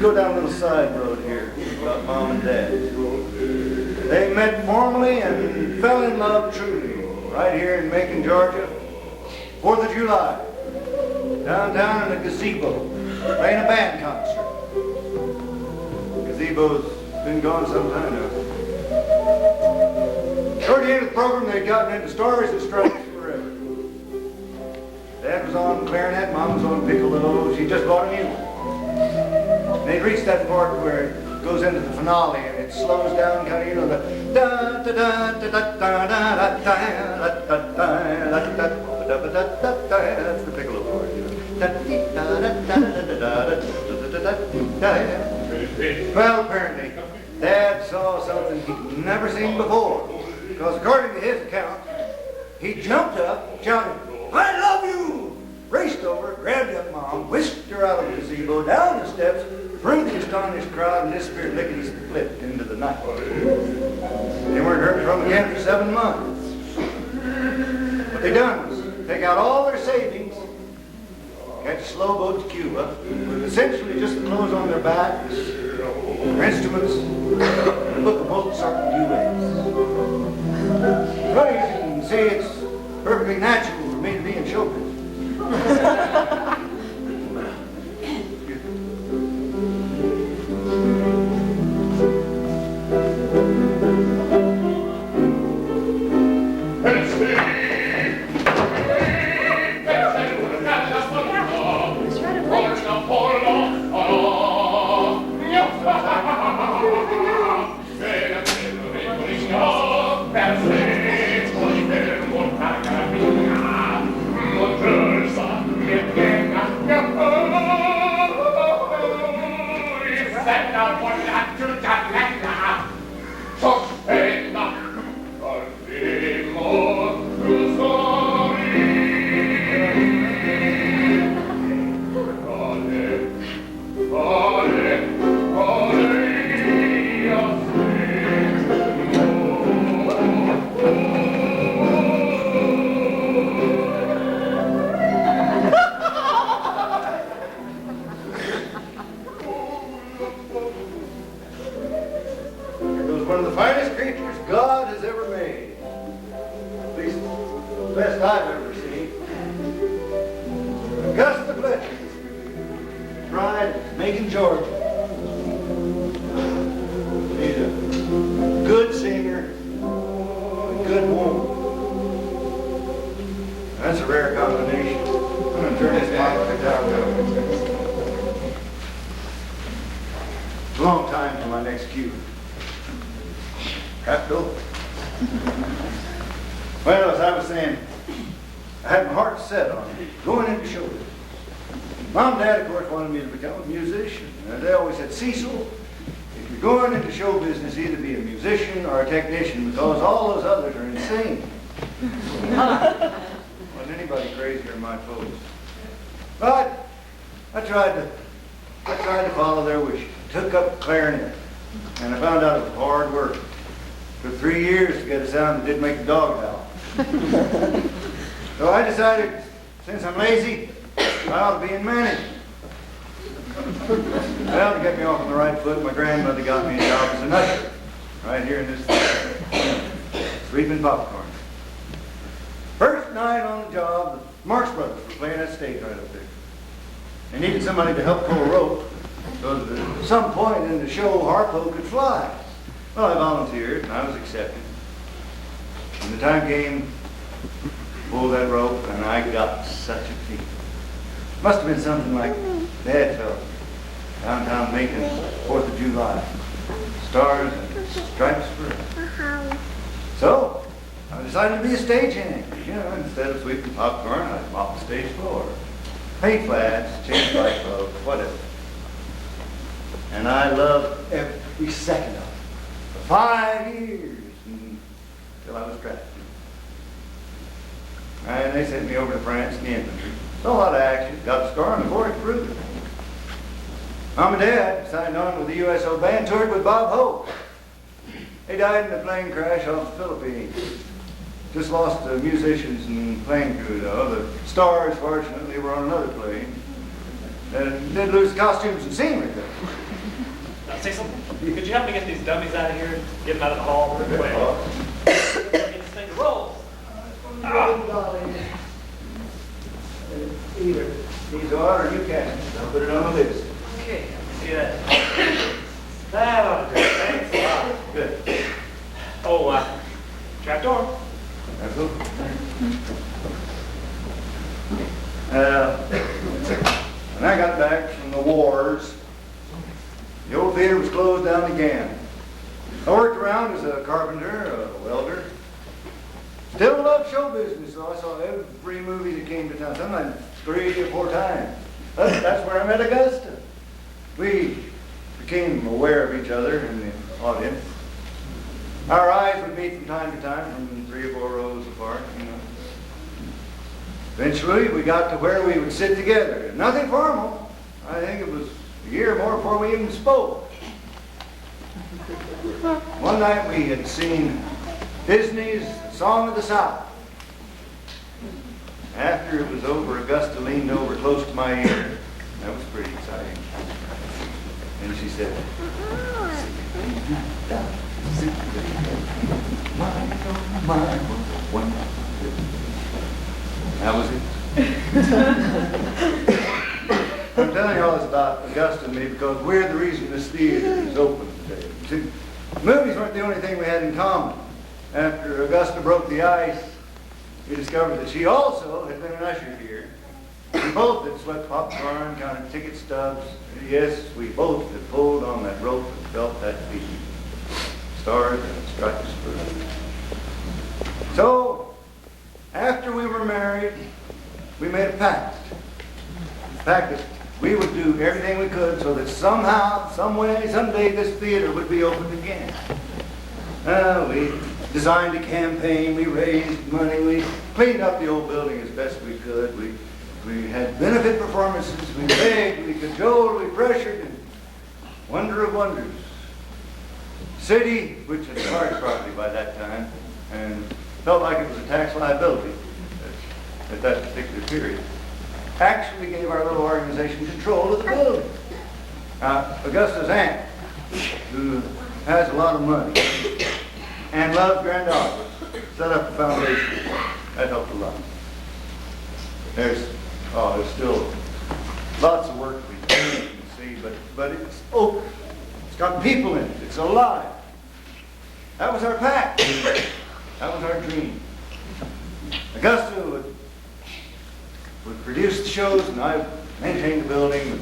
Go down a little side road here. About Mom and Dad. They met formally and fell in love truly right here in Macon, Georgia. 4th of July, downtown in a gazebo, playing a band concert. Gazebo's been gone some time now. Toward the end of the program, they'd gotten into Stars and Stripes forever. Dad was on clarinet, Mom was on piccolo. She just bought a new one. And they'd reached that part where it goes into the finale and it slows down, kind of, you know, the da da da da da da da da da da da. That's the piccolo part, you know. Well, apparently, Dad saw something he'd never seen before. Because according to his account, he jumped up, shouted, "I love you!" Raced over, grabbed up Mom, whisked her out of the gazebo, down the steps, through the astonished crowd, and disappeared lickety-split into the night. They weren't heard from again for 7 months. What they done was take out all their savings, catch a slow boat to Cuba, with essentially just the clothes on their backs, their instruments, and a book of Mozart duets. Well, you can see it's perfectly natural for me to be in show business. Well, as I was saying, I had my heart set on going into show business. Mom and Dad, of course, wanted me to become a musician. They always said, "Cecil, if you're going into show business, either be a musician or a technician, because all those others are insane." Wasn't anybody crazier than my folks. But I tried to follow their wishes. Took up clarinet, and I found out it was hard work. Took 3 years to get a sound that didn't make the dog howl. So I decided, since I'm lazy, I ought to be in management. Well, to get me off on the right foot, my grandmother got me a job as an usher, right here in this sweeping popcorn. First night on the job, the Marx Brothers were playing that stage right up there. They needed somebody to help pull a rope, so that at some point in the show, Harpo could fly. Well, I volunteered, and I was accepted. When the time came, pulled that rope, and I got such a feeling. Must have been something like Dad felt downtown Macon, 4th of July. Stars and stripes forever. So, I decided to be a stagehand. You know, instead of sweeping popcorn, I'd mop the stage floor. Paint flats, change light bulbs, whatever. And I loved every second of it. For 5 years, until I was drafted. And they sent me over to France in the infantry. Saw a lot of action, got a scar on the forehead to prove it. Mom and Dad signed on with the USO band, toured with Bob Hope. He died in a plane crash off the Philippines. Just lost the musicians and plane crew, though. The stars, fortunately, were on another plane. And did lose costumes and scenery, though. Say something. Could you help me get these dummies out of here? Get them out of the hall real quick. Get this thing to roll. Either he's on or you can. I'll put it on the list. Okay, see that. That ought to do it. Thanks a lot. Good. Oh, trapdoor. That's good. When I got back from the wars, the old theater was closed down again. I worked around as a carpenter, a welder. Still loved show business, so I saw every movie that came to town, sometimes 3 or 4 times. That's where I met Augusta. We became aware of each other in the audience. Our eyes would meet from time to time, from 3 or 4 rows apart, you know. Eventually, we got to where we would sit together. Nothing formal. I think it was a year or more before we even spoke. One night we had seen Disney's Song of the South. After it was over, Augusta leaned over close to my ear. That was pretty exciting. And she said, that was it. I'm telling you all this about Augusta and me because we're the reason this theater is open today. See, movies weren't the only thing we had in common. After Augusta broke the ice, we discovered that she also had been an usher here. We both had swept popcorn, counted ticket stubs. Yes, we both had pulled on that rope and felt that beat. Stars and stripes. So, after we were married, we made a pact. A pact that we would do everything we could so that somehow, some way, someday this theater would be open again. We designed a campaign, we raised money, we cleaned up the old building as best we could. We had benefit performances, we begged, we cajoled, we pressured, and wonder of wonders. City, which had acquired property by that time, and felt like it was a tax liability at that particular period, actually gave our little organization control of the building. Augusta's aunt, who has a lot of money and loves grand opera, set up a foundation. That helped a lot. There's still lots of work to be done, you can see, but it's open. It's got people in it. It's alive. That was our pact. That was our dream. Augusta would produce the shows, and I maintained the building,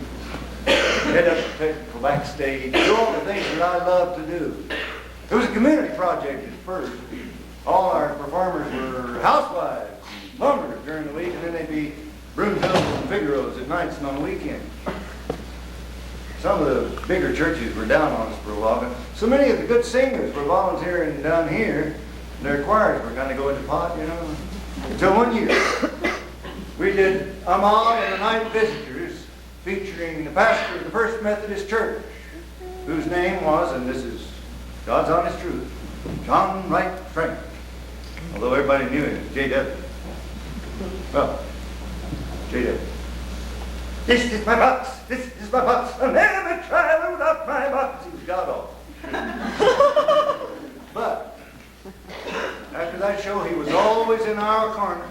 head up the technical backstage, do all the things that I love to do. It was a community project at first. All our performers were housewives and plumbers during the week, and then they'd be Broomhills and Figaros at nights and on the weekend. Some of the bigger churches were down on us for a while, but so many of the good singers were volunteering down here, and their choirs were kind of going to pot, you know. Until one year, we did Amal and the Night Visitors, featuring the pastor of the First Methodist Church, whose name was, and this is God's honest truth, John Wright Frank, although everybody knew him as J.W. Well, J.W. This is my box, this is my box, I'll never travel without my box. He was God awful. But after that show, he was always in our corner.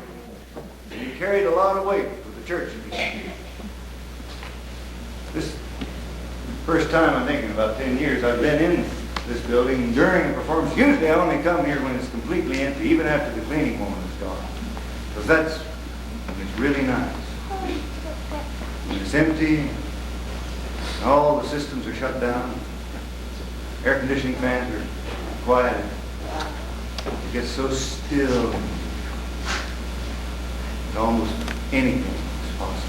And he carried a lot of weight for the church. This first time, I think, in about 10 years, I've been in this building during a performance. Usually I only come here when it's completely empty, even after the cleaning woman is gone. Because that's when it's really nice. When it's empty, and all the systems are shut down, air conditioning fans are quiet, it gets so still, that almost anything is possible.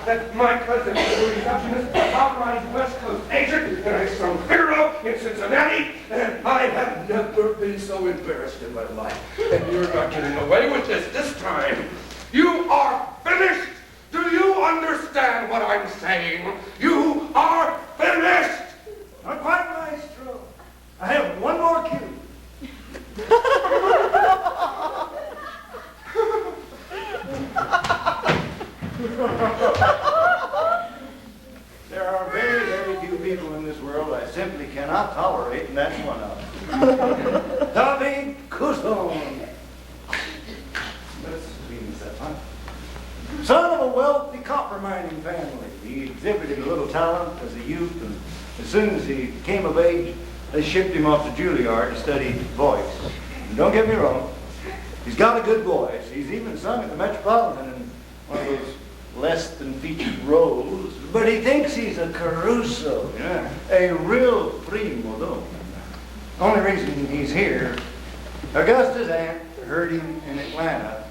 that my cousin is a receptionist, a authorized West Coast agent, and I'm some hero in Cincinnati, and I have never been so embarrassed in my life. And you're not getting away with this time. You are finished! Do you understand what I'm saying? You are finished! Not quite, Maestro. I have one more cue. There are very, very few people in this world I simply cannot tolerate, and that's one of them. David Cousin. Son of a wealthy copper mining family. He exhibited a little talent as a youth, and as soon as he came of age, they shipped him off to Juilliard to study voice. And don't get me wrong, he's got a good voice. He's even sung at the Metropolitan in one of those less than featured roles, but he thinks he's a Caruso, a real primo donna. Only reason he's here, Augusta's aunt heard him in Atlanta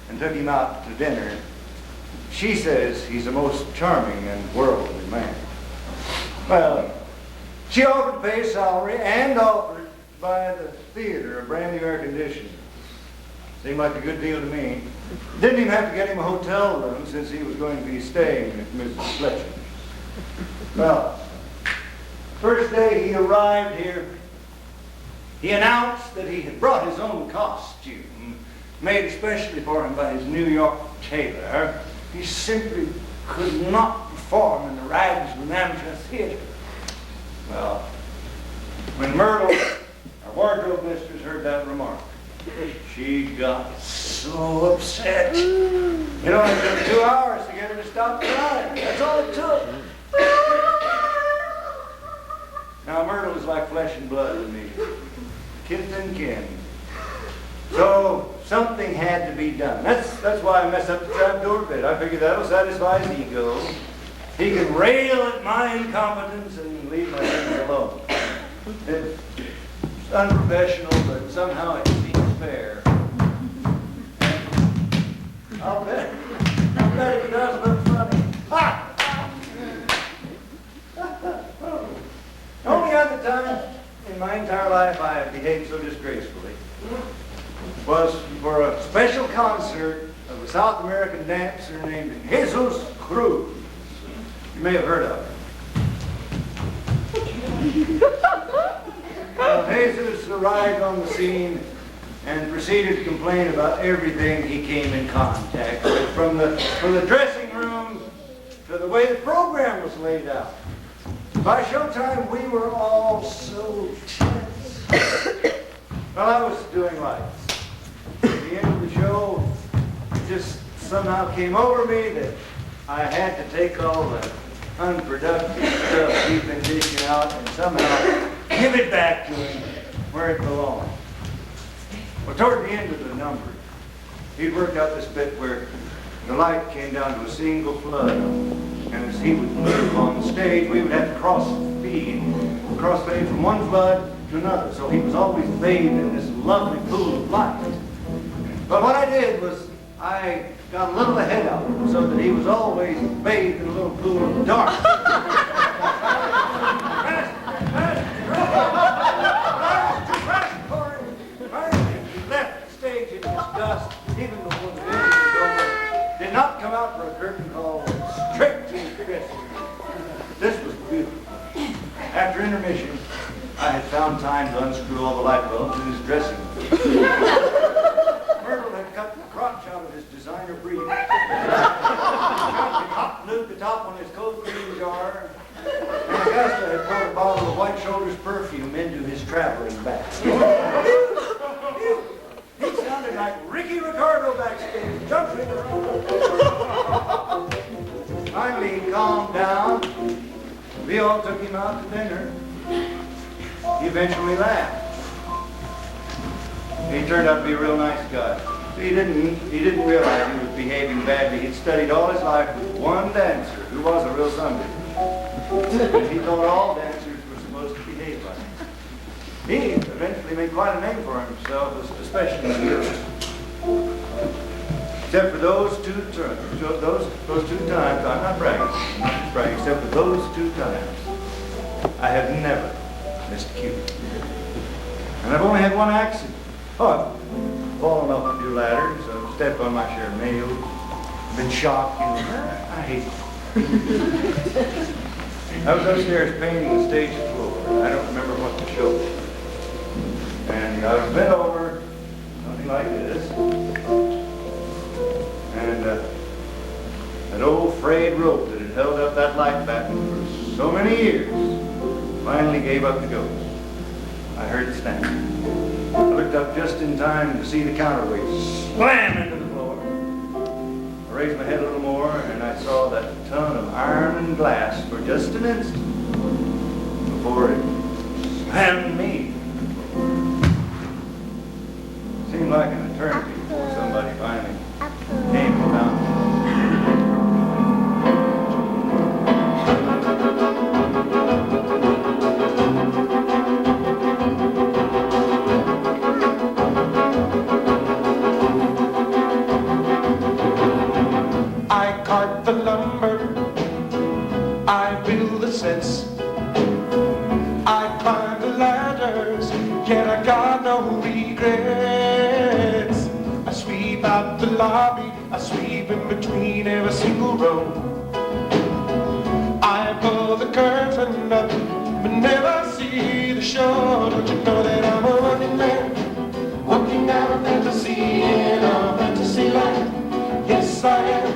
and took him out to dinner. She says he's the most charming and worldly man. Well, she offered to pay his salary and offered to buy the theater a brand new air conditioner. Seemed like a good deal to me. Didn't even have to get him a hotel room since he was going to be staying at Mrs. Fletcher's. Well, first day he arrived here, he announced that he had brought his own costume, made especially for him by his New York tailor. He simply could not perform in the rags of an amateur theater. Well, when Myrtle, our wardrobe mistress, heard that remark, she got so upset. It only took 2 hours to get her to stop crying. That's all it took. Now, Myrtle is like flesh and blood to me. Kith and kin. So, something had to be done. That's why I messed up the trapdoor bit. I figured that'll satisfy his ego. He can rail at my incompetence and leave my things alone. It's unprofessional, but somehow it seems fair. I'll bet it does look funny. Ha! Only other time in my entire life I have behaved so disgracefully was for a special concert of a South American dancer named Jesus Cruz. You may have heard of him. Jesus arrived on the scene and proceeded to complain about everything he came in contact with, from the dressing room to the way the program was laid out. By showtime, we were all so tense. Well, I was doing lights. At the end of the show, it just somehow came over me that I had to take all the unproductive stuff he'd been dishing out and somehow give it back to him where it belonged. Well, toward the end of the number, he'd worked out this bit where the light came down to a single flood, and as he would move on stage, we would have to crossfade from one flood to another, so he was always bathed in this lovely pool of light. But what I did was I got a little ahead of him so that he was always bathed in a little pool of dark. He left the stage in disgust, even before the dinner was over. Did not come out for a curtain call, straight to his dressing room. This was beautiful. After intermission, I had found time to unscrew all the light bulbs in his dressing room. Myrtle had cut the crotch out of his designer brief, glued the top on his coat cream jar, and Augusta had poured a bottle of White Shoulder's perfume into his traveling bag. He sounded like Ricky Ricardo backstage, jumping around. Finally, he calmed down. We all took him out to dinner. He eventually laughed. He turned out to be a real nice guy. He didn't realize he was behaving badly. He'd studied all his life with one dancer who was a real Sunday. And he thought all dancers were supposed to behave like him. He eventually made quite a name for himself, especially in Europe. Except for those two times, I'm not bragging, except for those 2 times, I have never missed a cue. And I've only had 1 accident. Oh, I've fallen off a few ladders, I've stepped on my share of nails, been shocked, I hate it. I was upstairs painting the stage floor. I don't remember what the show was. And I was bent over, something like this. And that old frayed rope that had held up that light batten for so many years finally gave up the ghost. I heard it snap. I looked up just in time to see the counterweight slam into the floor. I raised my head a little more and I saw that ton of iron and glass for just an instant before it slammed me. It seemed like an eternity before somebody finally came and found me. I cart the lumber, I build the sets, I climb the ladders, yet I got no regrets. I sweep out the lobby, I sweep in between every single row. I pull the curtain up, but never see the show. Don't you know that I'm a working man, working out a fantasy in a fantasy land? Yes, I am.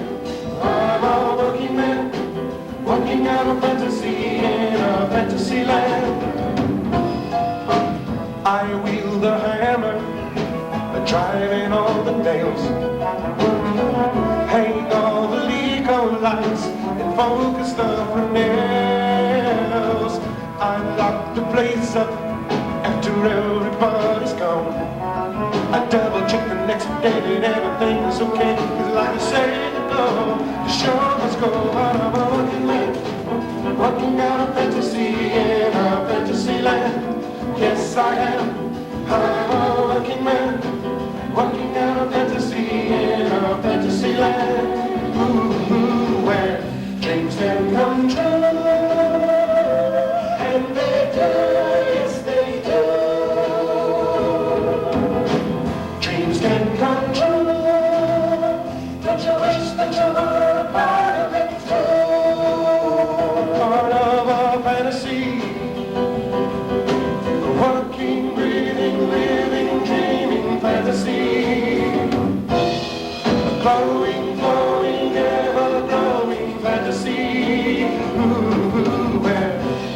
I'm a working man, working out a fantasy in a fantasy land. I wield the hammer, driving all the nails, hang all the Lego lights, and focus the nails. I lock the place up after everybody's gone. I double check the next day that everything's okay, 'cause like I say, the show must go on. I'm a working man, working out a fantasy in a fantasy land. Yes, I am. I'm a working man, working out a fantasy in a fantasy land. Ooh, where dreams can come true, and they do, yes they do. Dreams can come true. Don't you wish that you were a part of it too? Part of a fantasy, a working, breathing, living, dreaming fantasy. A glowing, flowing, ever-growing fantasy. Ooh, where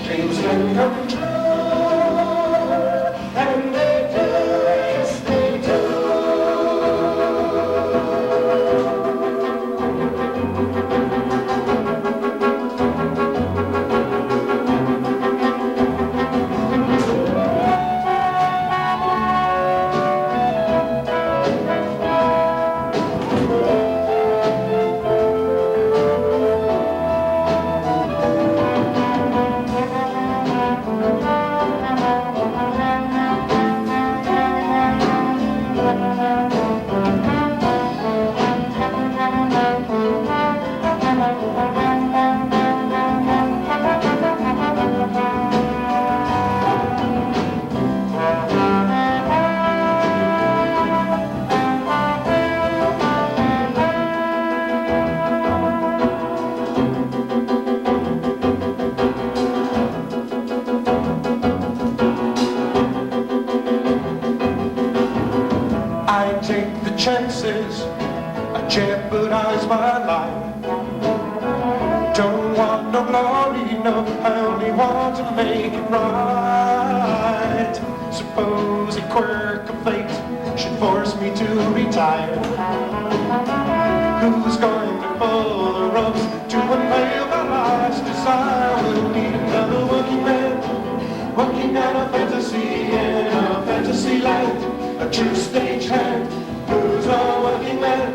dreams can come true, and they do, yes they do. I take the chances, I jeopardize my life. Don't want no glory, no, I only want to make it right. Suppose a quirk of fate should force me to retire. Who's going to pull the ropes to unveil my life's desire? We'll need another working man, working out a fantasy in a fantasy land. A true stagehand, who's a working man,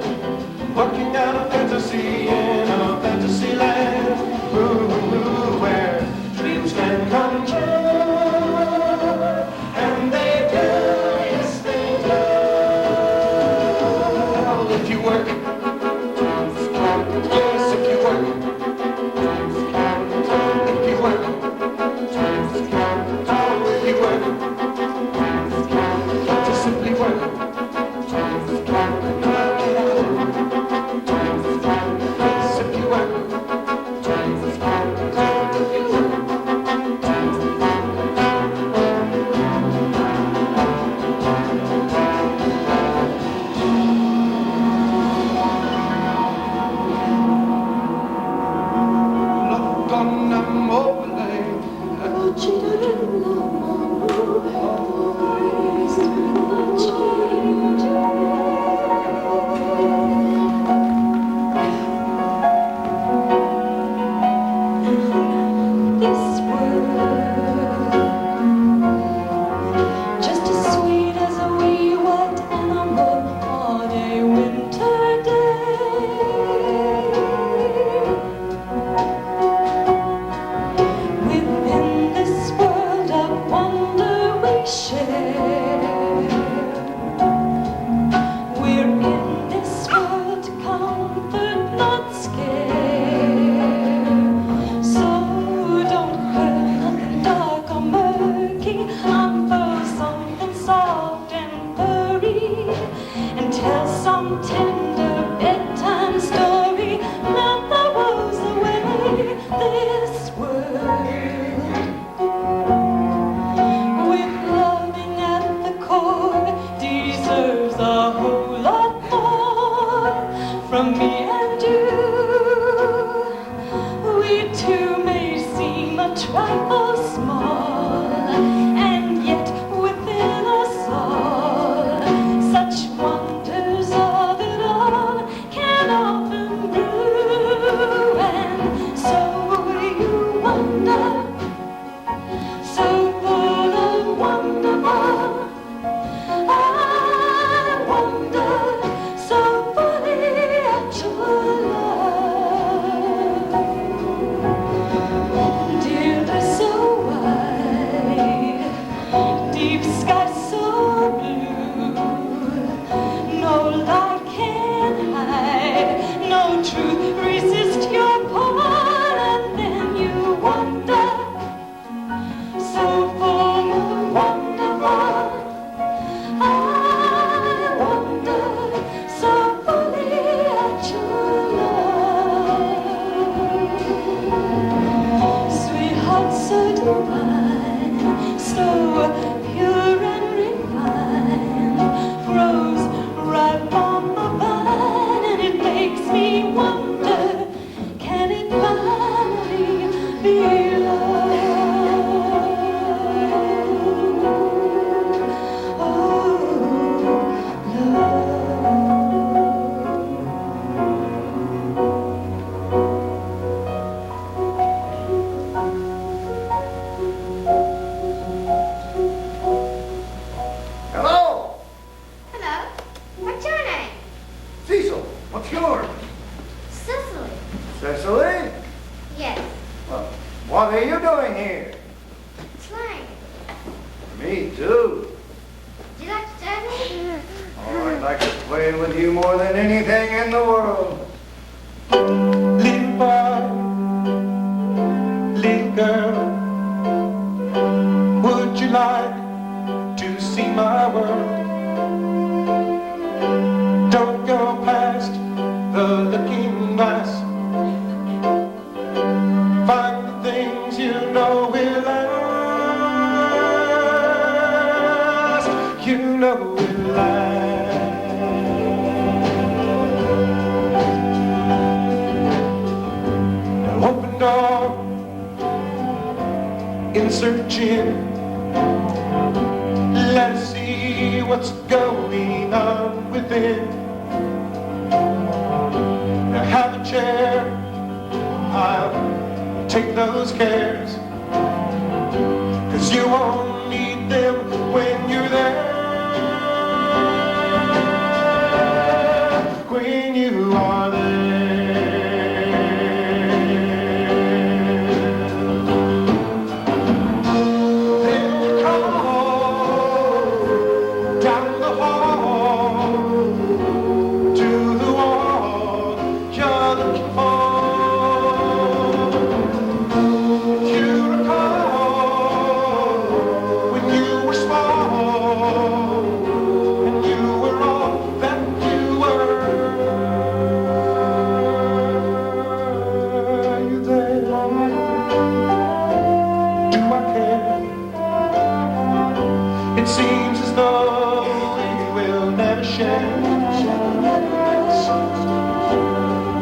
working out a fantasy in a fantasy land. Ooh, where dreams can come true, and they do, yes they do. If you work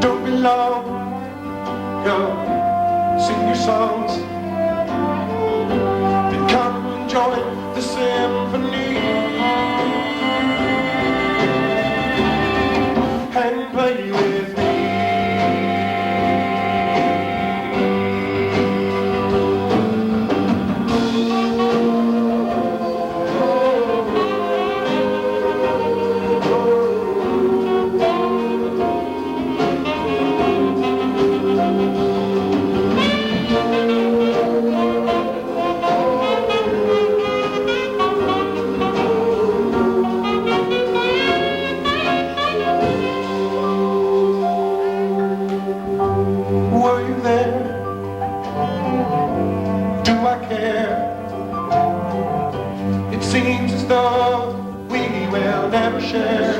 Don't be long, go sing your songs, then come and join the symphony and play with me. Were you there? Do I care? It seems as though we will never share.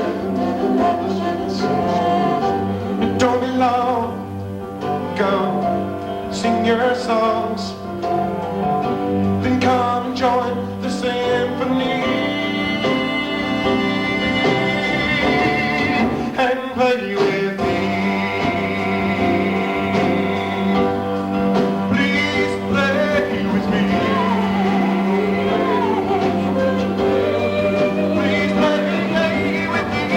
It don't be long, go sing your songs, then come and join the symphony and play with me. Please play with me. Please play with me. Please play with me.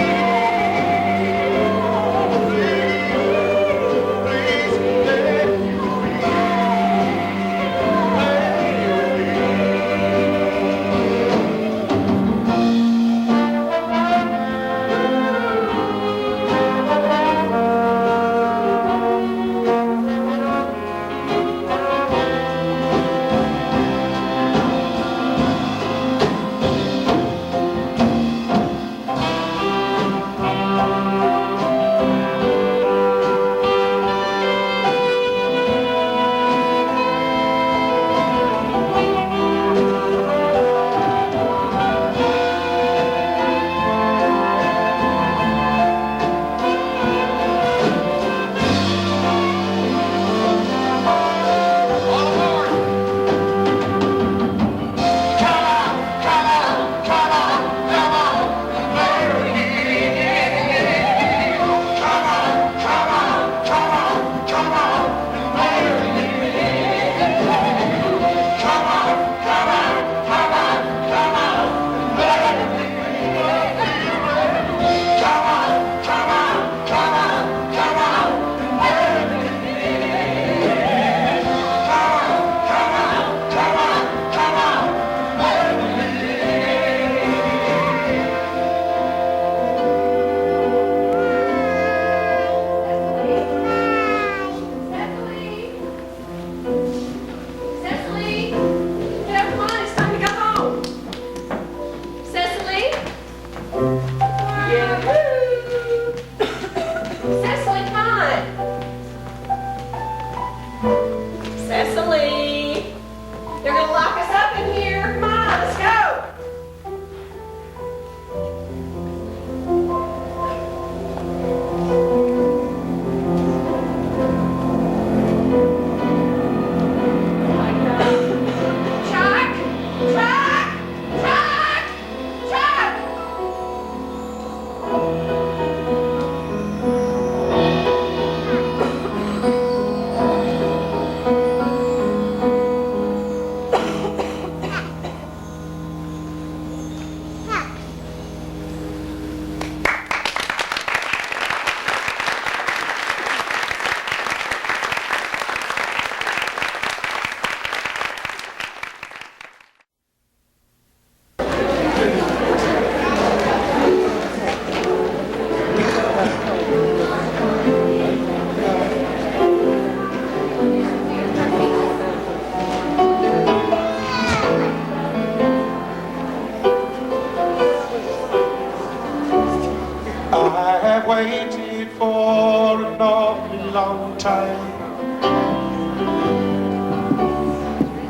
Waited for an awfully long time.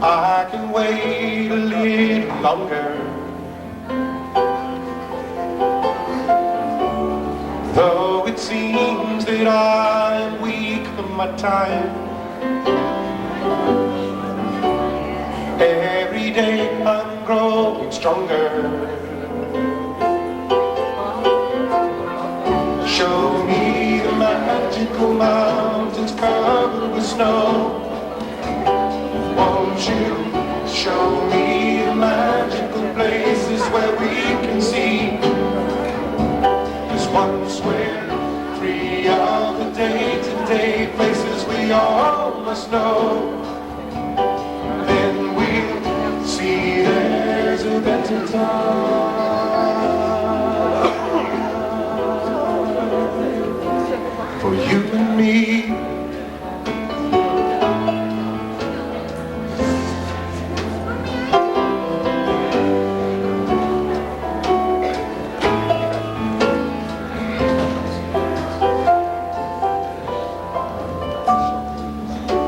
I can wait a little longer, though it seems that I'm weak for my time. Every day I'm growing stronger. Show me the magical mountains covered with snow, Won't you show me the magical places where we can see? 'Cause once we're free of the day-to-day places we all must know, then we'll see there's a better time for you and me.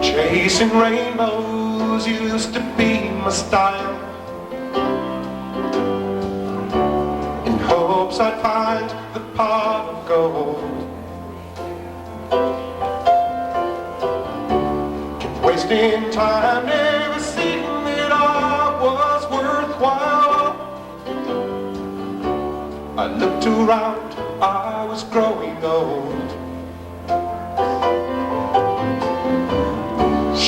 Chasing rainbows used to be my style, in hopes I'd find the pot of gold. Kept wasting time, never seeing that I was worthwhile. I looked around, I was growing old.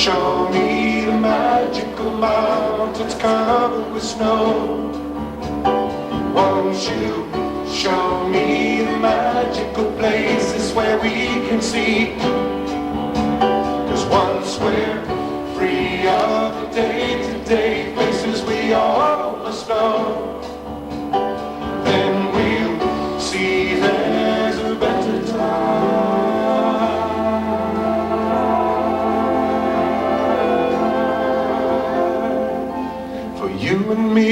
Show me the magical mountains covered with snow. Won't you show me the magical places where we can see? 'Cause once we're free of the day-to-day places we all must know, then we'll see there's a better time for you and me.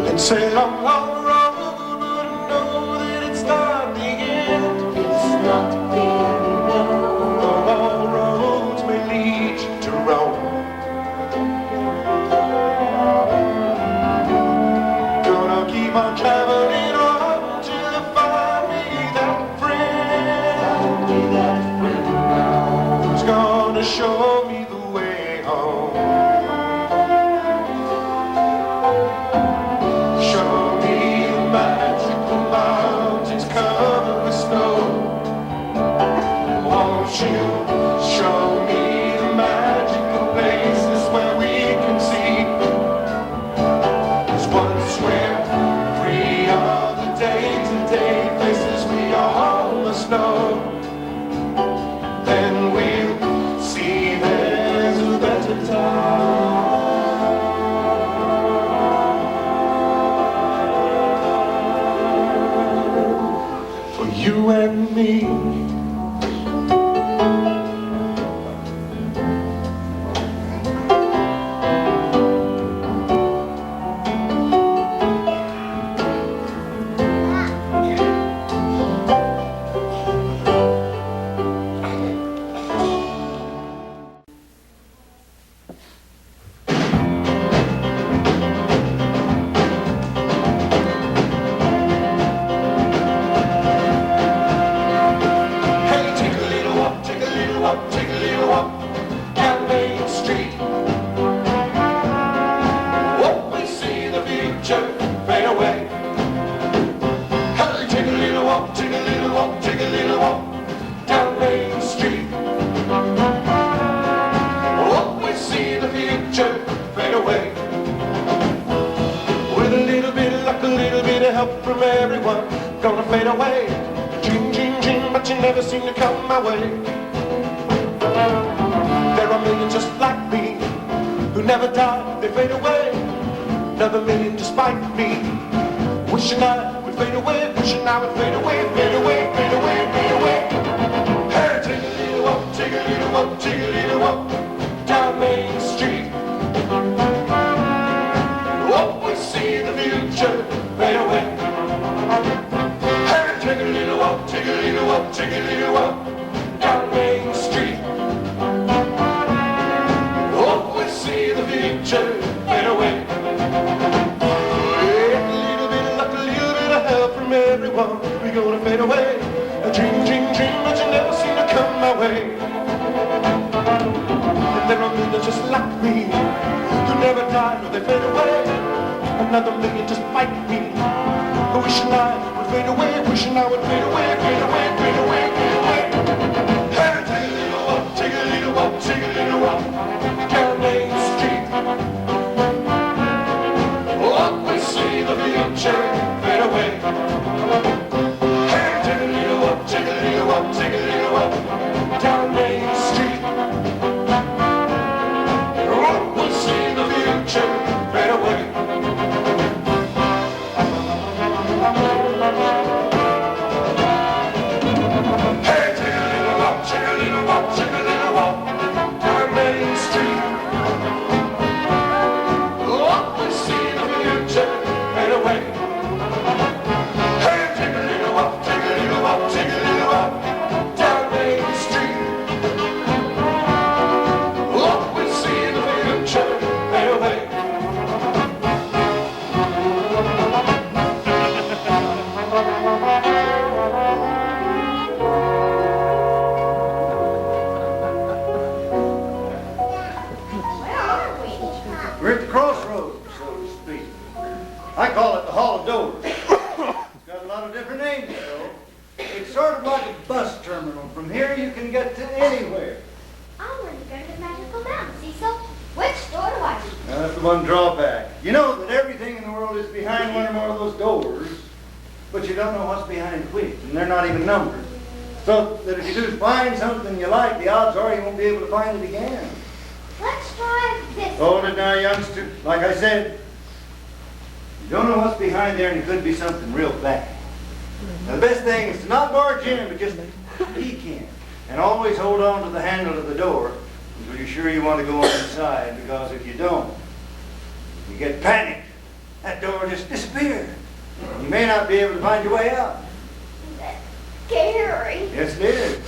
Let's say long, long road, but I know that it's not the end. It's not the end, no. All roads may lead to Rome. Gonna keep on traveling on till I find me that friend. Who's gonna show me the way home? Show me the magical mountains covered with snow. Won't you show me the magical places where we can see? 'Cause once we're free of the day-to-day places we all must know, then we'll see there's a better time for you and me. Hey, take a little walk, take a little walk, take a little walk down Main Street. Won't we see the future fade away? Hey, take a little walk, take a little walk, take a little walk down Main Street. Won't we see the future fade away? With a little bit of luck, a little bit of help from everyone, gonna fade away. Dream, dream, dream, but you never seem to come my way. There are millions just like me who never die, they fade away. Another million despite me, wishing I would fade away, wishing I would fade away, fade away, fade away, fade away. Hey, take a little walk, take a little walk, take a little walk down Main Street. Won't we see the future fade away? Hey, take a little walk, take a little walk, take a little walk down Main Street. Won't we see the future fade away? With a little bit of luck, a little bit of help from everyone, we're gonna fade away. A dream, dream, dream, but you never seem to come my way. And there are another minute, just fight me. Wishing I would fade away, wishing I would fade away, fade away, fade away, fade away. Hey, take a little walk, take a little walk, take a little walk down Main Street. What we see the future fade away. Hey, take a little walk, take a little walk, take a little walk down Main Street. What we see the future fade away. Hey, take a little walk, take a little walk, take a little walk down Main Street. What we see the future fade away. Hey, take a little walk, take a little walk, take a little walk down Main Street. What we see the future fade away. We're at the crossroads, so to speak. I call it the Hall of Doors. It's got a lot of different names, though. It's sort of like a bus terminal. From here you can get to anywhere. I want to go to the magical mountain, Cecil. Which door do I use? Now, that's the one drawback. You know that everything in the world is behind one or more of those doors, but you don't know what's behind which, and they're not even numbered. So that if you do find something you like, the odds are you won't be able to find it again. Let's try this. Hold it now, youngster. Like I said, you don't know what's behind there, and it could be something real bad. Now, the best thing is to not barge in, but just peek in. And always hold on to the handle of the door until you're sure you want to go on inside, because if you don't, you get panicked. That door just disappears. You may not be able to find your way out. That's scary. Yes, it is.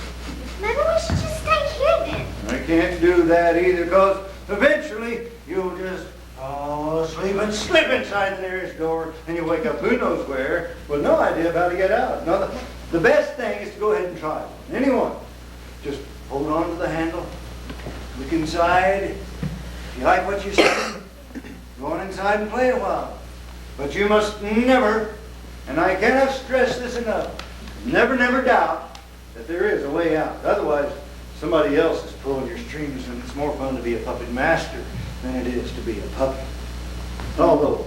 Maybe we should just stay here then. I can't do that either, because eventually you'll just fall asleep and slip inside the nearest door, and you wake up who knows where with no idea of how to get out. Now, the best thing is to go ahead and try it. Anyone, just hold on to the handle, look inside. If you like what you see, go on inside and play a while. But you must never, and I cannot stress this enough, never, never doubt that there is a way out. Otherwise, somebody else is pulling your strings, and it's more fun to be a puppet master than it is to be a puppet. Although,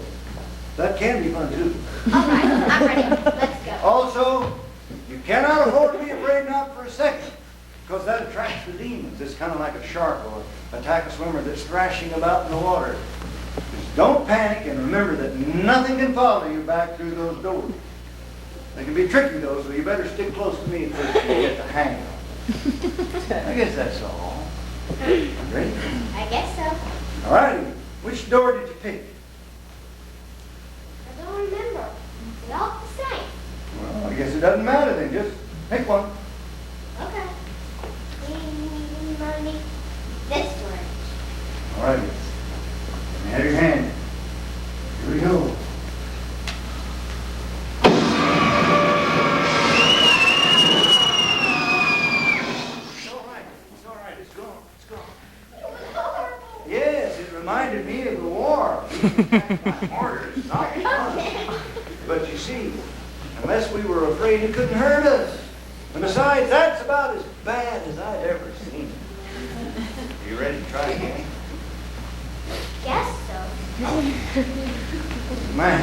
that can be fun too. All right, I'm ready. Let's go. Also, you cannot afford to be afraid not for a second, because that attracts the demons. It's kind of like a shark or attack a swimmer that's thrashing about in the water. Just don't panic, and remember that nothing can follow you back through those doors. They can be tricky though, so you better stick close to me until you get the hang of it. I guess that's all. Ready? I guess so. All righty. Which door did you pick? I don't remember. They're all the same. Well, I guess it doesn't matter then. Just pick one. Okay. Money. This one. All righty. Have your hand. Here we go. Yes, it reminded me of the war. Orders, not fun. But you see, unless we were afraid it couldn't hurt us. And besides, that's about as bad as I'd ever seen it. You ready to try again? Guess so. Man.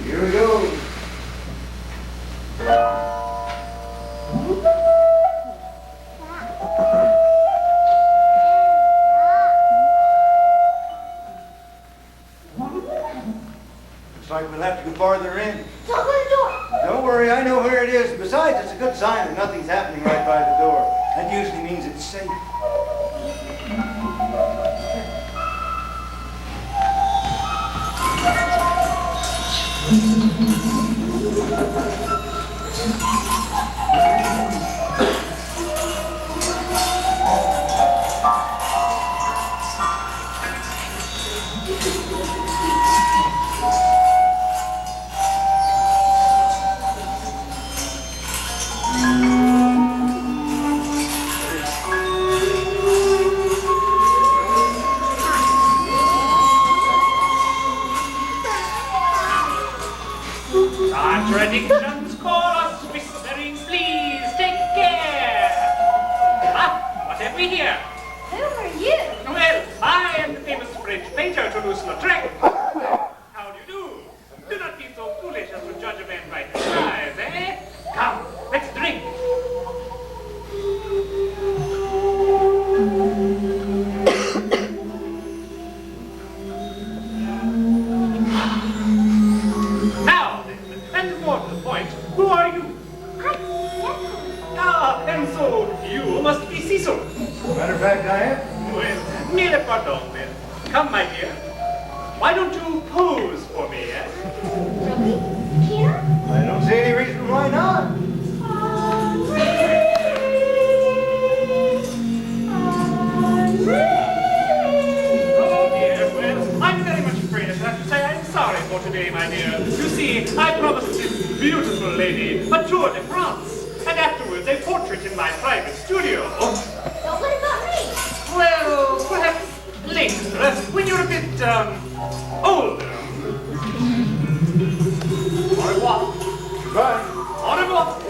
Here we go. Looks like we'll have to go farther in. It's open the door. Don't worry, I know where it is. Besides, it's a good sign that nothing's happening right by the door. That usually means it's safe. have me here. Who are you? Well, I am the famous French painter Toulouse-Lautrec. How do you do? Do not be so foolish as to judge a man by his eyes, eh? Come, let's drink. Now, and more to the point, who are you? I'm Cecil. Ah, and so you must be Cecil. Matter of fact, I am. Well, mille pardon then. Come, my dear. Why don't you pose for me, eh? Really? Here? I don't see any reason why not. Oh dear, well, I'm very much afraid I have to say I'm sorry for today, my dear. You see, I promised this beautiful lady a tour de France, and afterwards a portrait in my private studio. So what about me? Well, perhaps later, when you're a bit, older. Au revoir. Goodbye. Au revoir.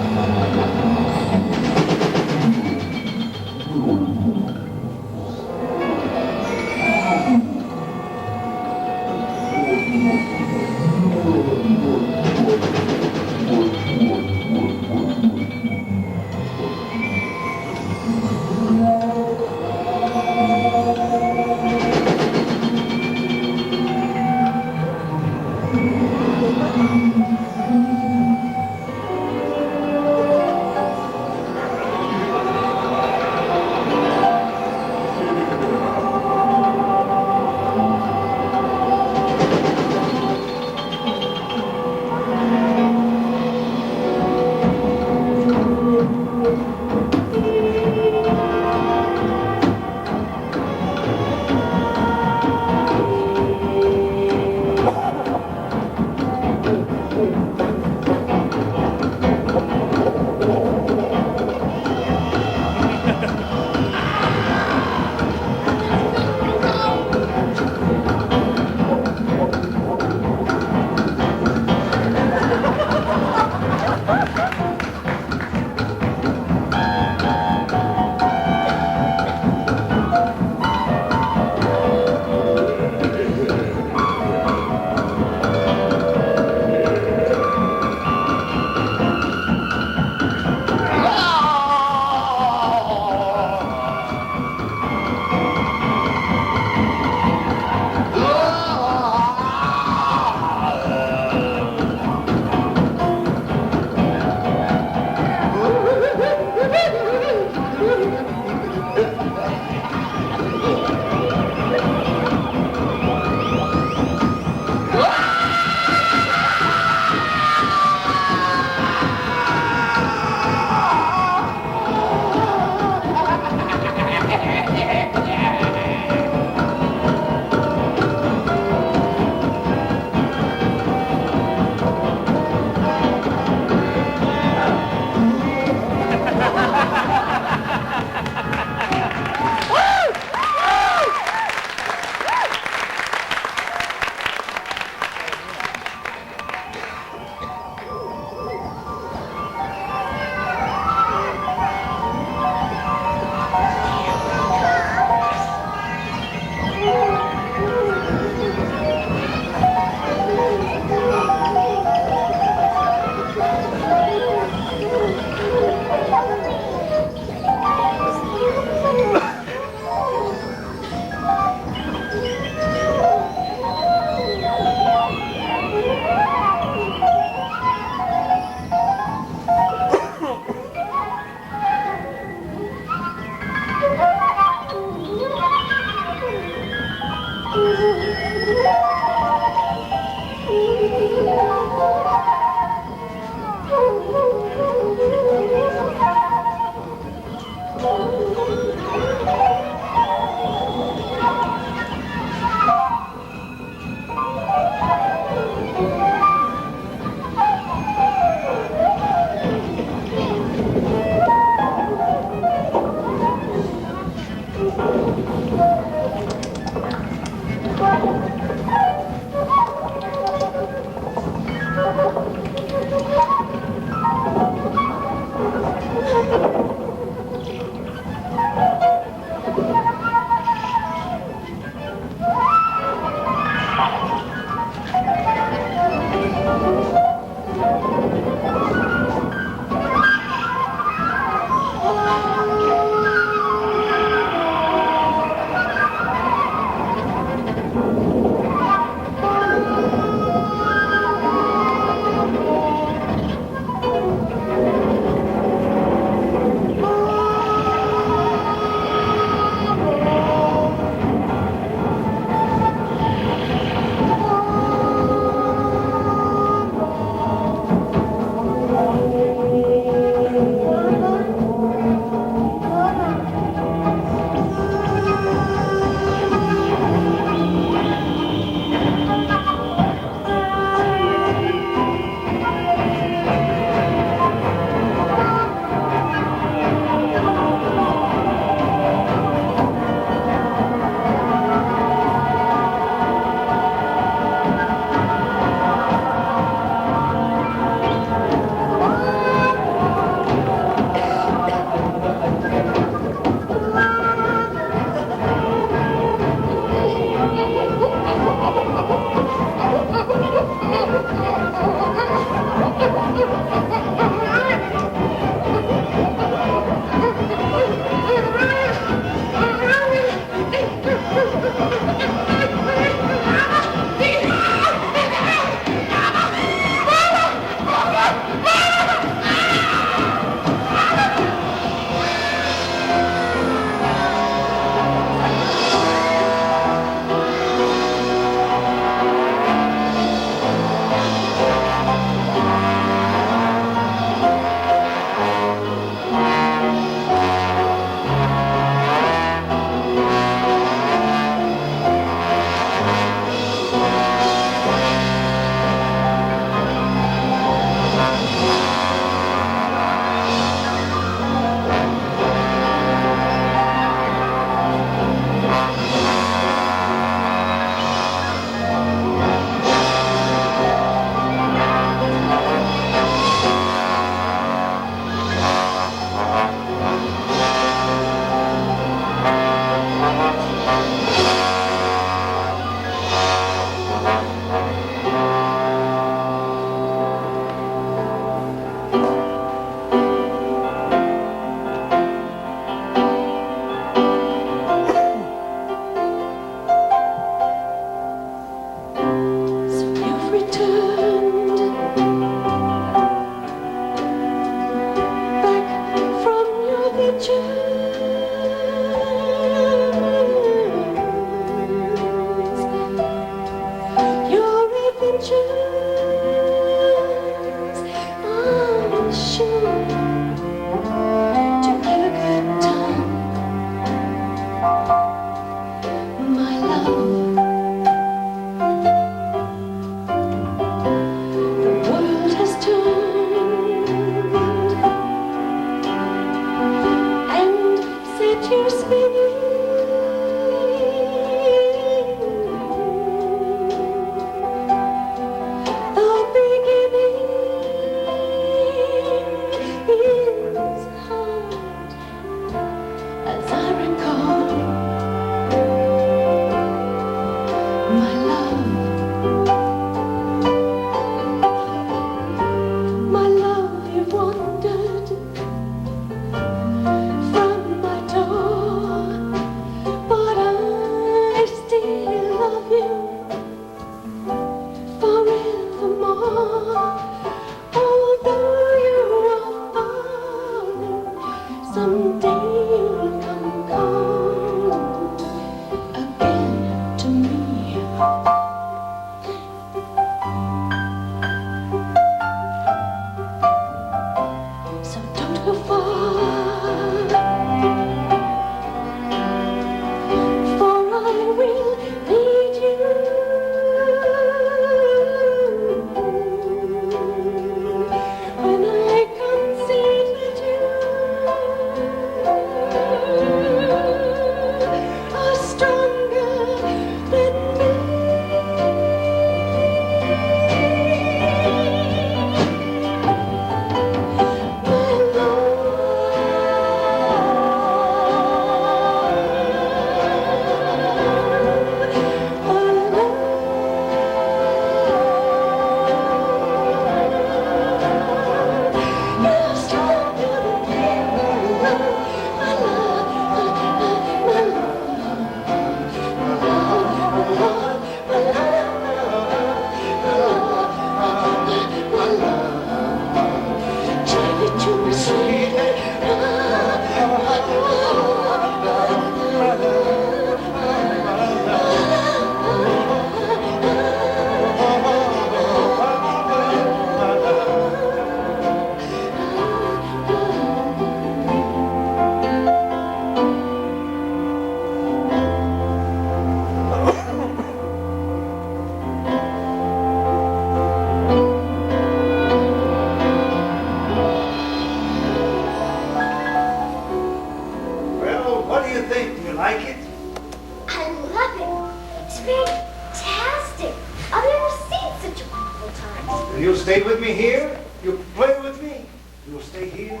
You'll stay here?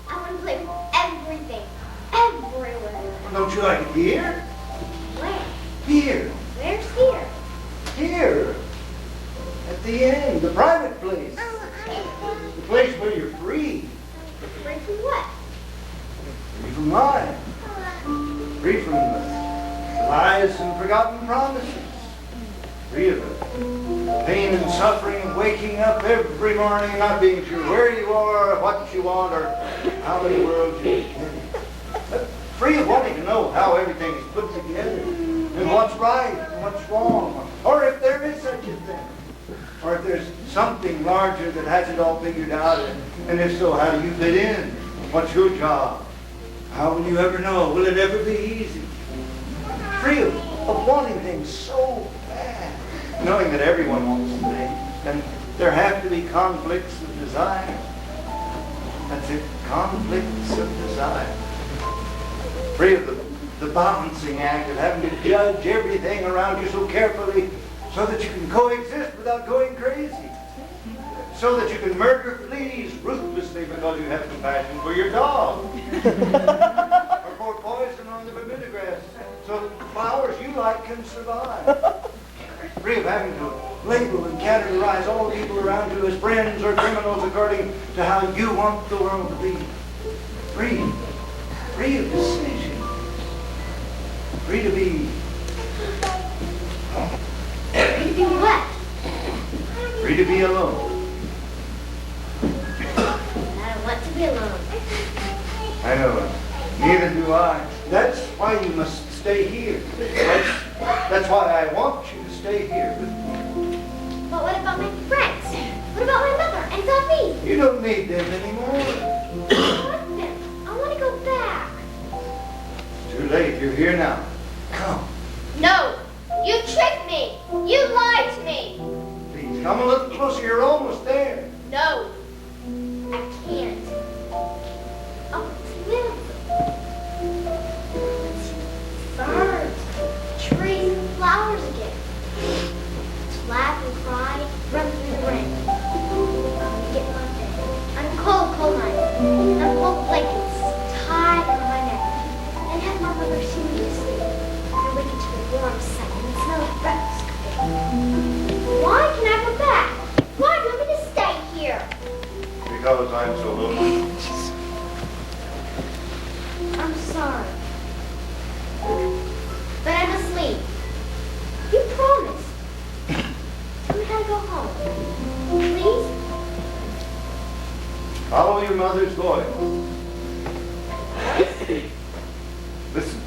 I want to play with everything. Everywhere. Don't you like it here? Where? Here. Where's here? Here. At the end, the private place. The place where you're free. Free from what? Free from lies. Free from the lies and forgotten promises. Free of the pain and suffering of waking up every morning and not being sure where you are, what you want, or how many worlds you're in. Free of wanting to know how everything is put together, and what's right and what's wrong, or if there is such a thing, or if there's something larger that has it all figured out, and if so, how do you fit in? What's your job? How will you ever know? Will it ever be easy? Free of wanting things so bad, knowing that everyone wants things, and there have to be conflicts of desire. That's it, conflicts of desire. Free of the balancing act of having to judge everything around you so carefully so that you can coexist without going crazy. So that you can murder fleas ruthlessly because you have compassion for your dog. Or pour poison on the Bermuda grass so that the flowers you like can survive. Free of having to label and categorize all the people around you as friends or criminals according to how you want the world to be. Free of decision. Free to be... Free to be what? Free to be alone. I don't want to be alone. I know. Neither do I. That's why you must stay here. That's why I want you to stay here with me. But what about my friends? What about my mother and David? You don't need them anymore. I want them. I want to go back. It's too late. You're here now. Come. No. You tricked me. You lied to me. Please, come a little closer. You're almost there. No. I can't. I want to live. Birds, trees, and flowers again. To laugh and cry, run through the rain. I want to get my bed. On cold nights. And on cold blankets tied around my neck. And have my mother sing me to sleep. And wake into the warm sun and the smell of breakfast cooking. Why can I go back? Why do you want me to stay here? Because I'm so lonely. I'm sorry. But I must leave. You promised. We gotta go home. Please? Follow your mother's voice. Listen.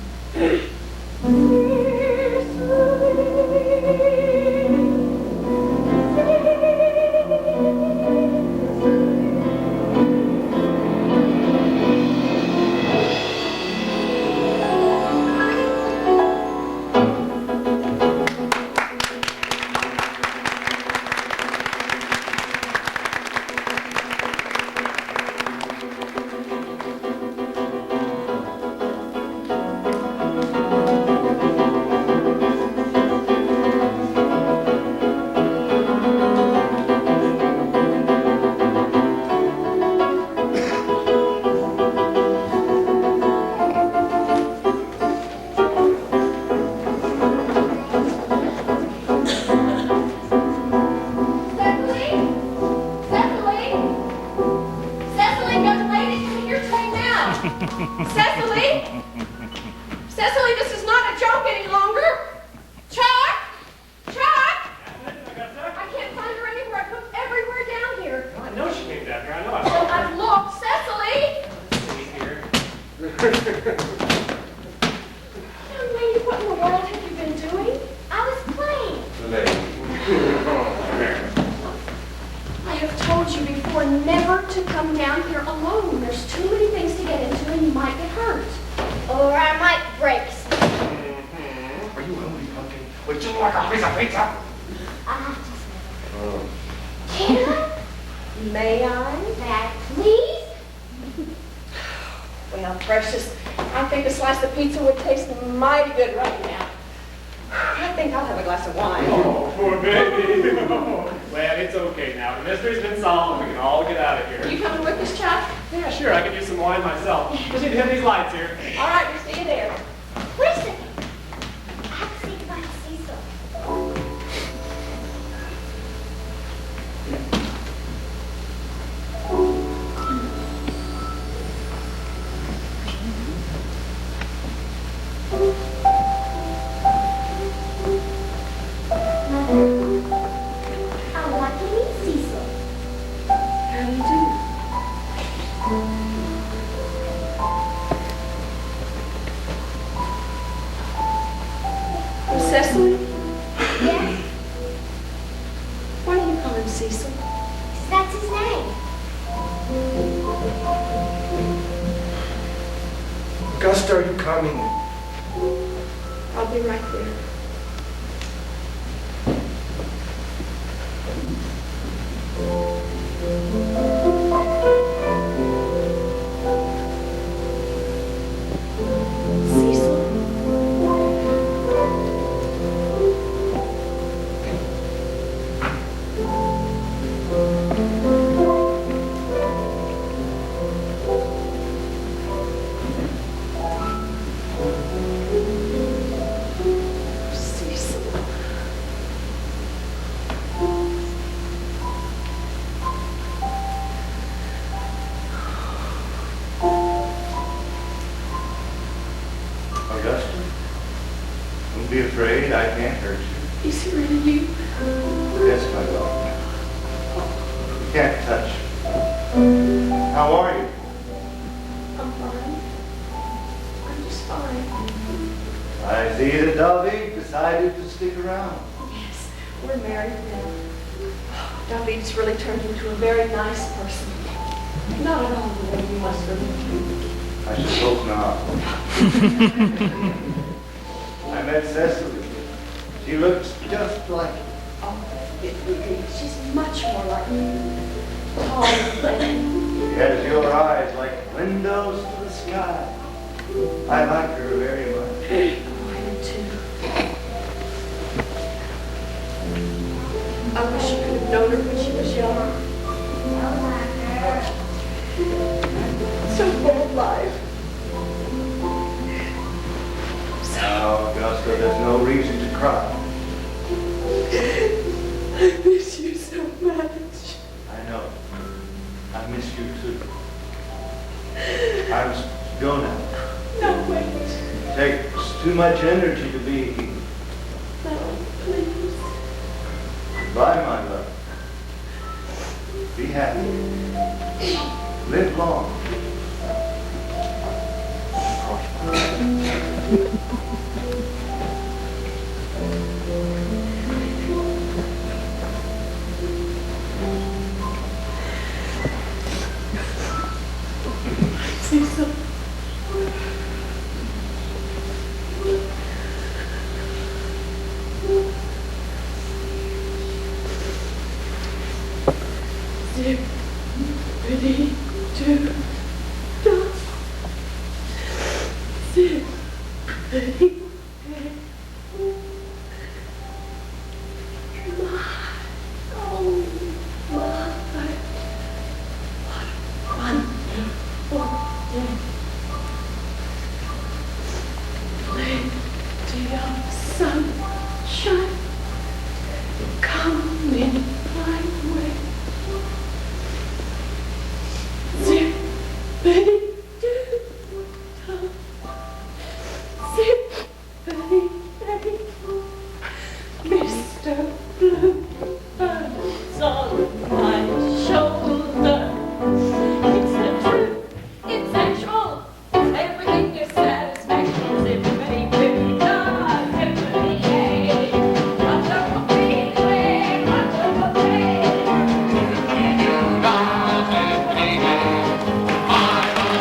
Well, it's okay now. The mystery's been solved and we can all get out of here. You coming with us, Chuck? Sure, I could use some wine myself. Just need to hit these lights here. All right, we'll see you there. Wait a second. I have to think about Cecil. I want to meet Cecil. How do you do? Cecily? Yes, Why do you call him Cecil? that's his name. Augusta, are you coming? I'll be right there. Cecil? Cecil. Augusta, don't be afraid. I can't hurt you. Is he really you? Yes, my daughter. You can't touch me. How are you? I'm fine. I'm just fine. I see that David decided to stick around. Yes, we're married now. David's really turned into a very nice person. Not at all the way you must remember. I should hope not. I met Cecily. She looks just like you. Oh, indeed, she's much more like me. Tall and thin. She has your eyes like windows to the sky. I like her very much. Oh, I do too. I wish you could have known her when she was young. So full of life. Now, Augusta, there's no reason to cry. I miss you so much. I know. I miss you too. I must go now. No, wait. It takes too much energy to be here. No, please. Goodbye, my love. Be happy. Live long. Cecil. Zip, ready, two, dot. Zip, ready, oh my, what wonderful day. Plenty of sunshine coming my way. Zip, ready, do, zip, ready, ready. Mr. Bluebird's on my shoulder. It's the truth, it's actual. Everything is satisfaction. Zip, ready, baby, God, everybody, hey. Wonderful feeling, wonderful day. God and baby, I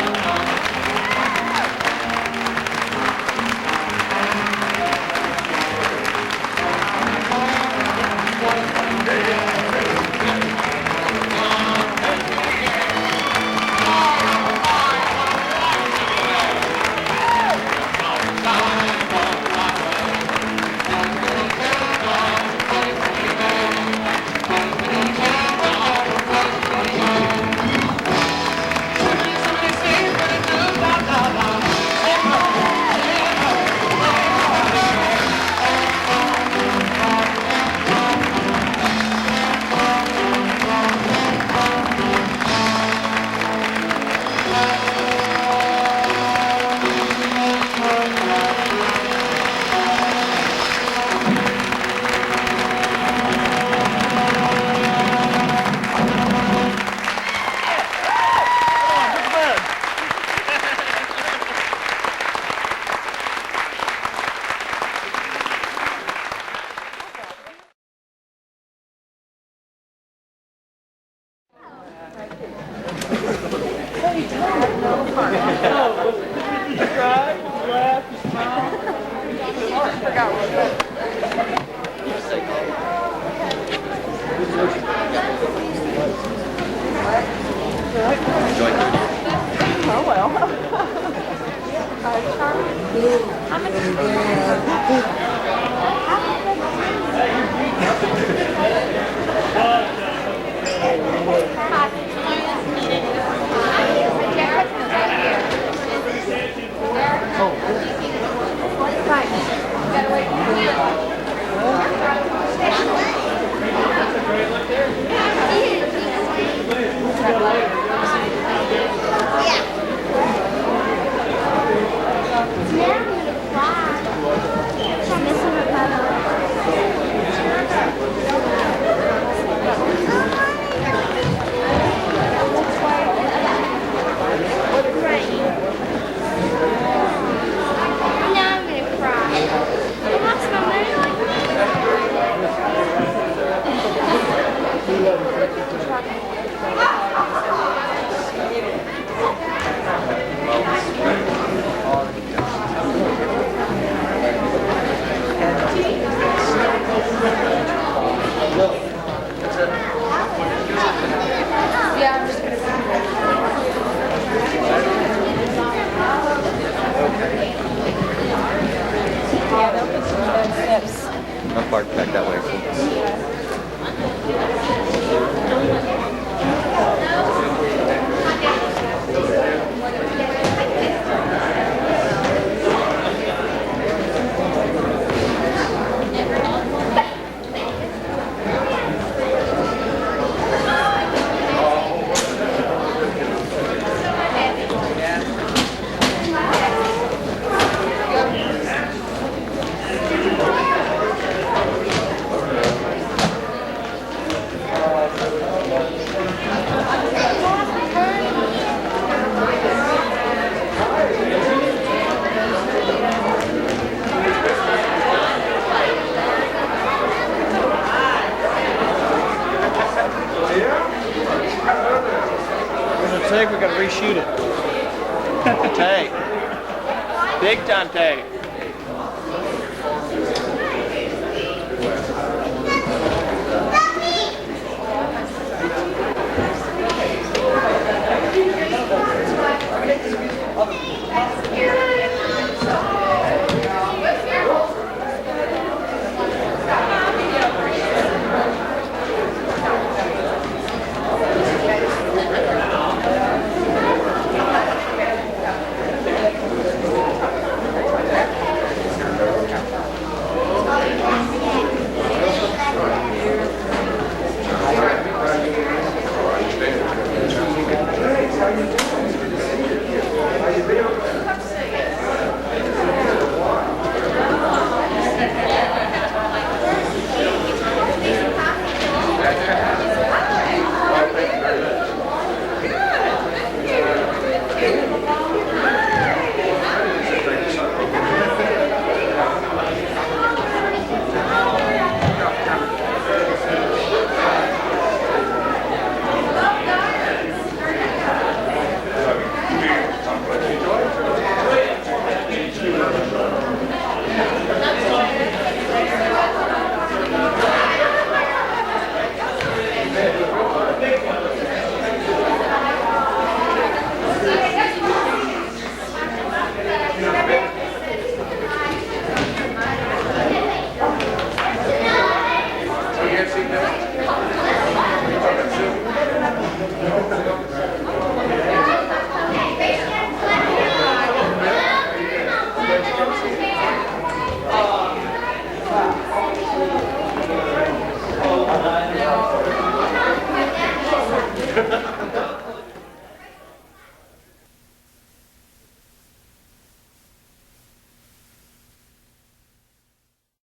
Oh well. I'll park back that way. Take, we gotta reshoot it. Take. Big time take.